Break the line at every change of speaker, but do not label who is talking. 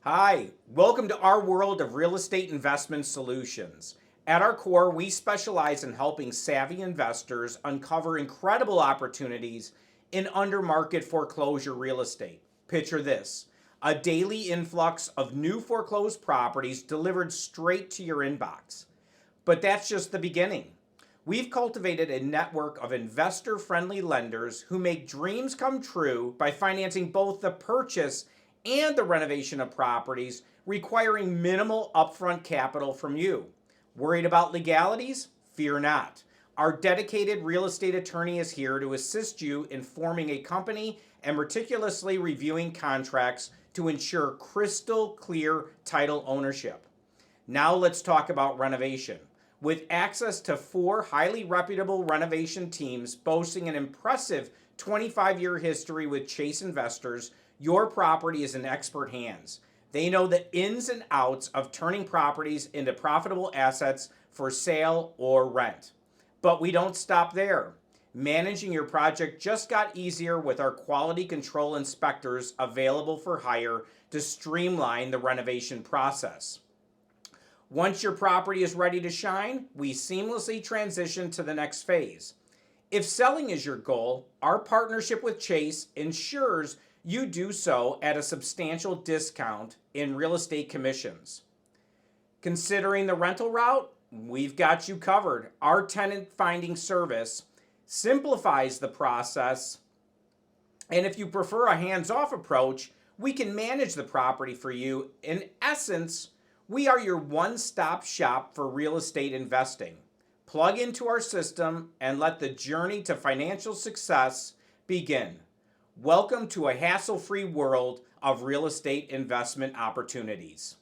Hi, welcome to our world of real estate investment solutions. At our core, we specialize in helping savvy investors uncover incredible opportunities in under-market foreclosure real estate. Picture this, a daily influx of new foreclosed properties delivered straight to your inbox. But that's just the beginning. We've cultivated a network of investor friendly lenders who make dreams come true by financing both the purchase and the renovation of properties, requiring minimal upfront capital from you. Worried about legalities? Fear not. Our dedicated real estate attorney is here to assist you in forming a company and meticulously reviewing contracts to ensure crystal clear title ownership. Now let's talk about renovation. With access to 4 highly reputable renovation teams boasting an impressive 25-year history with Chase Investors, your property is in expert hands. They know the ins and outs of turning properties into profitable assets for sale or rent. But we don't stop there. Managing your project just got easier with our quality control inspectors available for hire to streamline the renovation process. Once your property is ready to shine, we seamlessly transition to the next phase. If selling is your goal, our partnership with Chase ensures you do so at a substantial discount in real estate commissions. Considering the rental route, we've got you covered. Our tenant finding service simplifies the process, and if you prefer a hands-off approach, we can manage the property for you. In essence, we are your one-stop shop for real estate investing. Plug into our system and let the journey to financial success begin. Welcome to a hassle-free world of real estate investment opportunities.